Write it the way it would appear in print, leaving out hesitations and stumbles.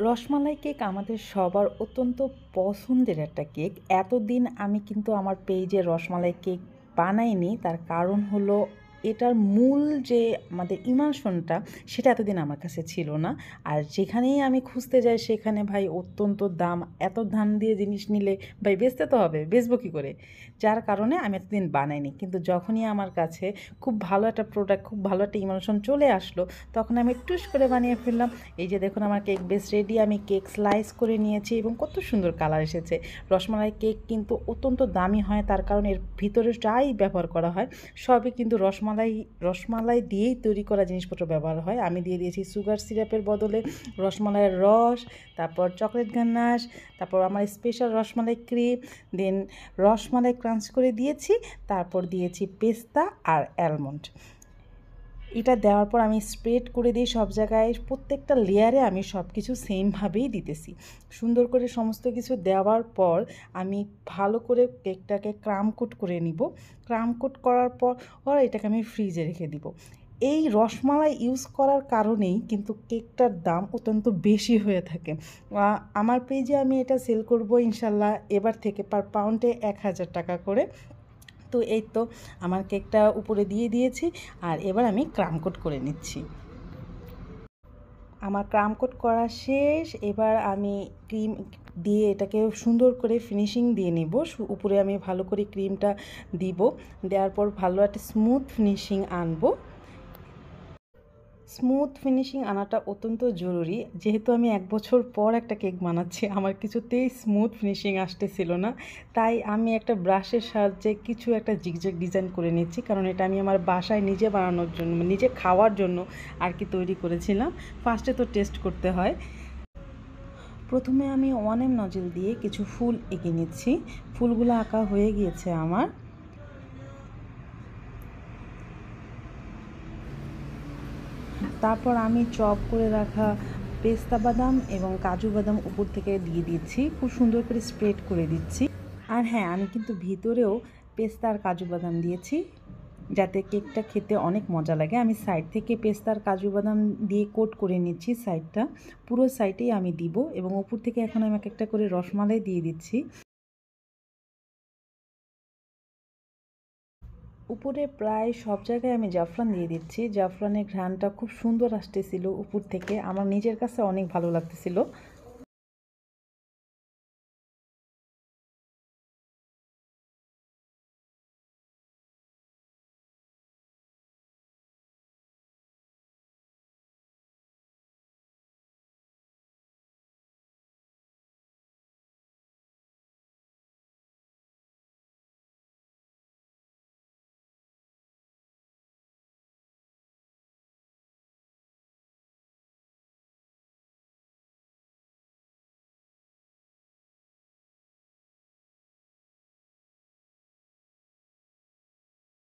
Rasmalai cake আমাদের সবার অত্যন্ত পছন্দের একটা কেক। এতদিন আমি কিন্তু আমার পেজে রসমালাই কেক বানাইনি। তার কারণ হলো এটার মূল যে আমাদের ইমালশনটা সেটা এতদিন আমার কাছে ছিল না। আর যেখানেই আমি খুঁজতে যাই সেখানে ভাই অত্যন্ত দাম। এত দাম দিয়ে জিনিস নিলে ভাই বেচতে তো হবে, বেচবো কী করে? যার কারণে আমি এতদিন বানাইনি। কিন্তু যখনই আমার কাছে খুব ভালো একটা প্রোডাক্ট, খুব ভালো একটা ইমালশন চলে আসলো, তখন আমি টুস করে বানিয়ে ফেললাম। এই যে দেখুন আমার কেক বেস রেডি। আমি কেক স্লাইস করে নিয়েছি এবং কত সুন্দর কালার এসেছে। রসমালাই কেক কিন্তু অত্যন্ত দামি হয়, তার কারণ এর ভিতরে যাই ব্যবহার করা হয় সবই কিন্তু রসমালাই দিয়েই তৈরি করা জিনিসপত্র ব্যবহার হয়। আমি দিয়ে দিয়েছি সুগার সিরাপের বদলে রসমালাইয়ের রস, তারপর চকলেট গানাশ, তারপর আমার স্পেশাল রসমালাই ক্রিম, দেন রসমালাই ক্রাঞ্চ করে দিয়েছি, তারপর দিয়েছি পেস্তা আর অ্যালমন্ড। এটা দেওয়ার পর আমি স্প্রেড করে দিই সব জায়গায়, প্রত্যেকটা লেয়ারে আমি সব কিছু সেমভাবেই দিতেছি। সুন্দর করে সমস্ত কিছু দেওয়ার পর আমি ভালো করে কেকটাকে ক্রাম কোট করে নিব। ক্রাম কোট করার পর এটাকে আমি ফ্রিজে রেখে দিব। এই রসমালাই ইউজ করার কারণেই কিন্তু কেকটার দাম অত্যন্ত বেশি হয়ে থাকে। আমার পেজে আমি এটা সেল করব ইনশাল্লাহ এবার থেকে পার পাউন্ডে 1000 টাকা করে। তো এই তো আমার কেকটা উপরে দিয়ে দিয়েছি, আর এবার আমি ক্রাম কোট করে নিচ্ছি। আমার ক্রাম কোট করা শেষ। এবার আমি ক্রিম দিয়ে এটাকে সুন্দর করে ফিনিশিং দিয়ে নেব। উপরে আমি ভালো করে ক্রিমটা দিব, দেওয়ার পর ভালো একটা স্মুথ ফিনিশিং আনবো। স্মুথ ফিনিশিং আনাটা অত্যন্ত জরুরি। যেহেতু আমি 1 বছর পর একটা কেক বানাচ্ছি, আমার কিছুতেই স্মুথ ফিনিশিং আসতেছিল না, তাই আমি একটা ব্রাশের সাহায্যে কিছু একটা জিগজ্যাগ ডিজাইন করে নিচ্ছি, কারণ এটা আমি আমার বাসায় নিজে বানানোর জন্য, নিজে খাওয়ার জন্য আর কি তৈরি করেছিলাম। ফার্স্টে তো টেস্ট করতে হয়। প্রথমে আমি 1M নজেল দিয়ে কিছু ফুল এঁকে নিচ্ছি। ফুলগুলো আঁকা হয়ে গিয়েছে আমার। তারপর আমি চপ করে রাখা পেস্তা বাদাম এবং কাজু বাদাম উপর থেকে দিয়ে দিচ্ছি, খুব সুন্দর করে স্প্রেড করে দিচ্ছি। আর হ্যাঁ, আমি কিন্তু ভিতরেও পেস্তা আর কাজু বাদাম দিয়েছি যাতে কেকটা খেতে অনেক মজা লাগে। আমি সাইড থেকে পেস্তা আর কাজু বাদাম দিয়ে কোট করে নিচ্ছি সাইডটা, পুরো সাইডেই আমি দিব, এবং উপর থেকে এখন আমি একটা করে রসমালাই দিয়ে দিচ্ছি। উপরে প্রায় সব জায়গায় আমি জাফরান দিয়ে দিচ্ছি। জাফরানের ঘ্রাণটা খুব সুন্দর আসতেছিল উপর থেকে, আমার নিজের কাছে অনেক ভালো লাগতেছিল।